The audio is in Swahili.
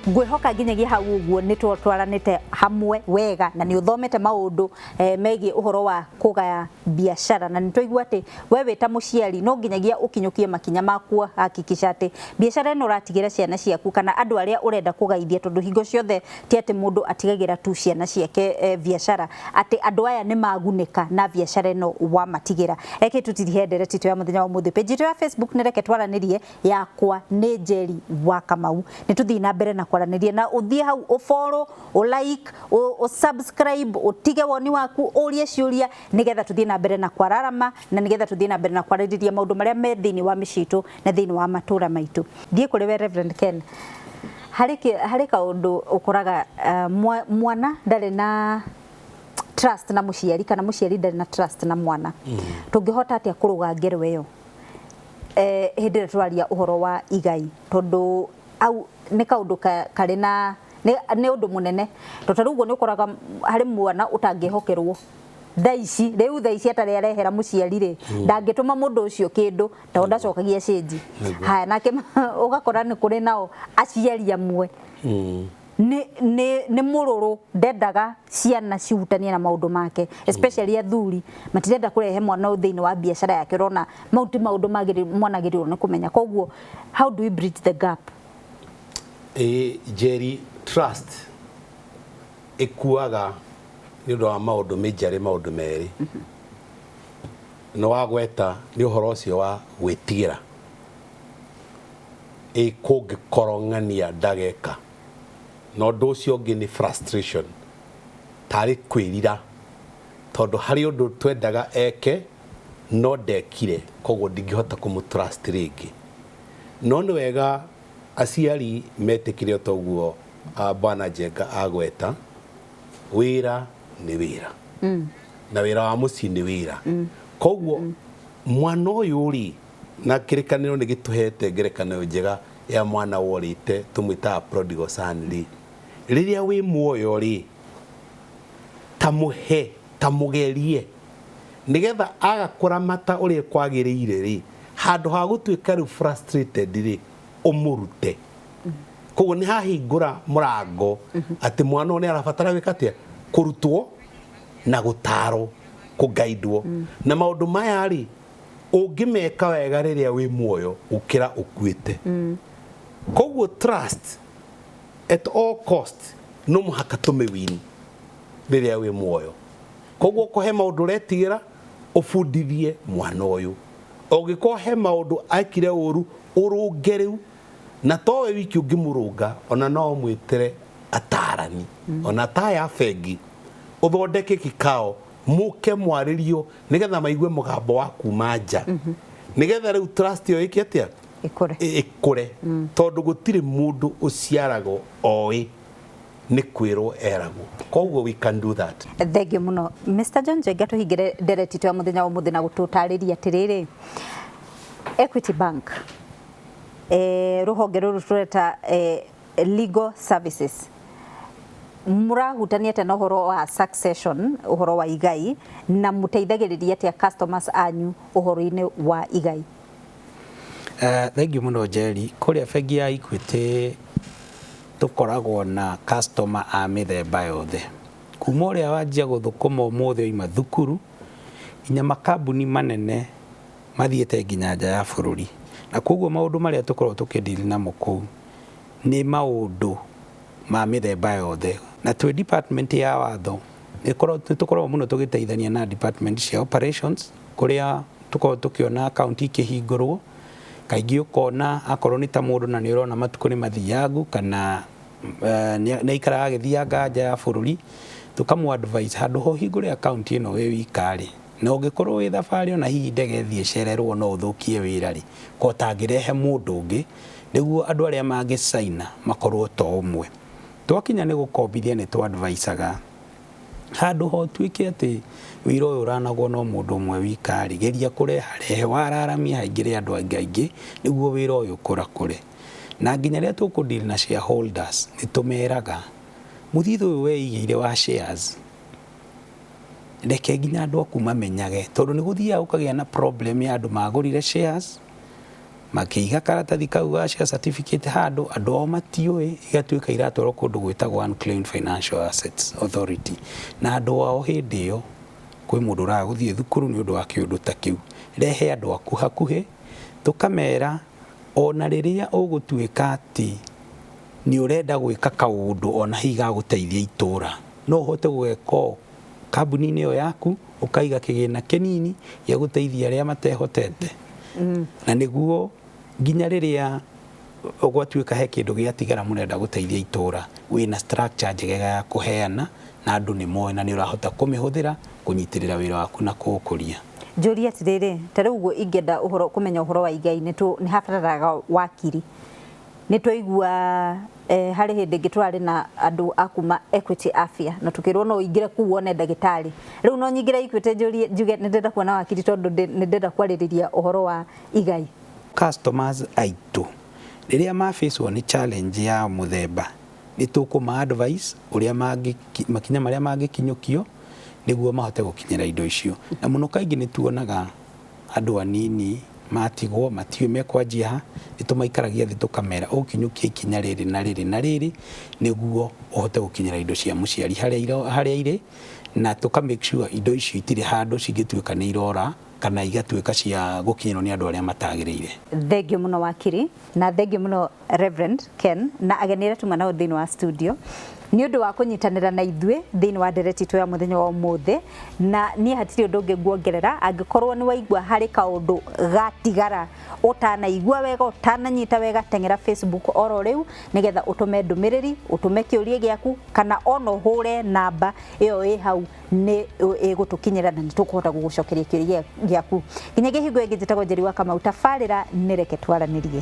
ngwihoka nginyagia hau uguo ni twaranite hamwe wega na ni uthomete maundu megie uhoro wa kugaya biashara na nitwaigua ati we wita muciari no nginyagia ukinyukie makinya maku hakikisha ati biashara ino ratigira ciana ciaku kana andu aria urenda kugaithia tondu hingo ciothe ti ati mundu atigagira tu ciana ciake biashara ati andu aya ni magunika na biashara ino wa matigira reke tutirihe ndereti ya muthenya wa muthi page ya Facebook ni reke twaranirie yakwa ni Njeri wa Kamau ni tuthi na mbere na kwaranirie na uthie hau o follow o like o subscribe o tige woni waku urie ciuria nigetha tuthie na mbere na kwararama na nigetha tuthie na mbere na kwaririria maundu maria me thiini wa micitu na thiini wa matura maitu thie kuri we Reverend Ken hari kaundu ukuraga mwana ndari na trust na muciari kana muciari ndari na trust na mwana tungihota atia kuruga ngero iyo hindire twaria uhoro wa igai tondu au ni kaundu kari na ni undu munene totarugo ni ukuraga hari mwana utangihokerwo thaici riu thaici atari arehera muciari ri ndangituma mundu ucio kindu tonda cokagia cenji haya nake ugakora ni kuri nao aciari amwe ni mururu ndendaga ciana ciutania na maundu make especially athuri matirenda kurehe mwana thiini wa biashara yake rona maundu magiri mwana girirwo ni kumenya koguo how do we bridge the gap Jerry trust ekuaga ni ndo wa maundu mejari maundu meri no wagweta ni uhoro ucio wa gwitigira kungkorongania ndageka no nducio ngi ni frustration tari kwirira tondu hari undu twendaga eke no ndekire koguo ndingihota kumutrust ringi no ni wega aciari metikire toguo bwana Njenga agweta wira ni wira na wira wa muci ni wira koguo mwana uyu ri na kirikaniro ni gituhete ngerekanio njega ya mwana worite tumwita prodigal son ri riria wi muoyo ri tamuhe tamugerie nigetha agakuramata uria kwagiriire ri handu ha gutuika ri frustrated ri umurute koguo ni hahingura murango ati mwana one arabatara wikatia kurutwo na gutaro kugaidwo na maundu maya ri ungimeka wega riria wi muoyo ukira ukuite koguo trust at all cost no muhaka tumiwini riria wi muoyo koguo kohe maundu retigira ufundithie mwana uyu ugikohe maundu akire uru urungeriu na towe wiki ungimurunga ona no mwitire atarani ona taya fegi uthondeke kikao muke mwaririo nigetha maigue mugambo waku manja nigetha riu trust yo ikiatia ikure tondu gutire mundu uciarago oi ni kwirwo erago koguo we can do that. Thank you muno Mr. John Njenga tuhingire ndereti twa muthenya wa muthina gututariria atiriri Equity Bank ruhonge ruru tureta legal services murahutania tena uhoro wa succession uhoro wa igai na muteithagiriria atia customers anyu uhoro-ini wa igai. Thank you muno Jerry kuria bengi ya Equity tukoragwo na customer a mithemba yothe kuma uria wanjia guthukuma umuthi oima thukuru inya makambuni manene mathiete nginya nja ya bururi na koguo maundu maria tukorwo tukidili na muku ni maundu ma mithemba yothe na twi department ya watho tukorwo muno tugiteithania na department cia operations kuria tukorwo tukiona account ikihingurwo kaingi ukona akorwo ni ta mundu na ni urona matuko ni mathiangu kana na ikara agithianga nja ya bururi tukamu advise handu ho hingure account ino we wikari na ungikorwo wi thabari ona hihi ndege thie cererwo no uthukie wira ri ko tangirehe mundu ungi niguo andu aria mangicaina makorwo to umwe twakinya ni gukombithia ni tu adviceaga handu ho twike ati wira uyu uranagwo no mundu umwe wikari geria kurehe wararamia haingire andu aingi niguo wira uyu kurakure na nginya ria tukudili na shareholders nitumeraga muthithu uyu weigire wa shares reke nginya andu aku mamenyage tondu ni guthia ukagia na problem ya andu magurire shares makiiga karatathi kau gacia certificate handu andu o matiũĩ igatuĩka iratwarwo kũndũ gwĩtagwo Unclaimed Financial Assets Authority na andu ao hĩndĩ ĩyo kwĩ mũndũ ũragũthiĩ thukuru nĩ ũndũ wa kĩũndũ ta kĩu rehe andũ aku hakuhĩ tũkamera ona rĩrĩa ũgũtuĩka atĩ nĩ ũrenda gwĩka kaũndũ ona hihi gagũteithia itũũra no ũhote gwĩka kambuni-inĩ ĩyo yaku ũkaiga kĩgĩna kĩnini gĩa gũteithia arĩa matehotete na nĩguo nginya rĩrĩa ũgwatuĩka he kĩndũ gĩatigara mũrenda gũteithia itũũra wĩna structure njegega ya kũheana na andũ nĩ moĩ na nĩ ũrahota kũmĩhũthĩra kũnyitĩrĩra wĩra waku na kũũkũria. Njũria atĩrĩrĩ, ta rĩu ũguo ingĩenda kũmenya ũhoro wa igai nĩ habataraga wakiri. Nĩ twaigua harĩ hĩndĩ ĩngĩ twarĩ na andũ a kuma Equity Afya na tukĩrwo no ingĩre kuu wone ndagĩtarĩ. Rĩu no nyingĩre Equity njuge nĩ ndenda kuona wakiri tondũ nĩ ndenda kwarĩrĩria ũhoro wa igai. Customers aitũ rĩrĩa mafacewo nĩ challenge ya mũthemba nĩ tũkũma advice ũrĩa makinya marĩa mangĩkinyũkio nĩguo mahote gũkinyĩra indo icio na mũno kaingĩ nĩ tuonaga andũ anini matigwo matiũĩ mekwanjia ha nĩ tũmaikaragia thĩ tũkamera ũkinyũkia ikinya rĩrĩ na rĩrĩ na rĩrĩ nĩguo ũhote gũkinyĩra indo cia mũciari harĩa irĩ na tũka make sure indo icio itirĩ handũ cingĩtuĩka nĩ irora kana igatuĩka cia gũkinyĩrwo nĩ andũ arĩa matagĩrĩire. Thengio mũno wakiri na thengio mũno Reverend Ken na ageni tuma nao thĩinĩ wa studio nĩ ũndũ wa kũnyitanĩra na ithuĩ thĩinĩ wa ndereti itũ ya mũthenya wa ũmũthĩ na niĩ hatirĩ ũndũ ũngĩ nguongerera angĩkorwo nĩ waigua harĩ kaũndũ gatigara ũtanaigua wega ũtananyita wega teng'era Facebook oro rĩu nĩgetha ũtũme ndũmĩrĩri ũtũme kĩũria gĩaku kana ona ũhũre namba ĩyo ĩ hau nĩ ĩgũtũkinyĩra na nĩ tũkũhota gũgũcokeria kĩũria gĩaku. Nginyagia hingo ĩngĩ njĩtagwo Njeri wa Kamau tabarĩra nĩ reke twaranĩrie.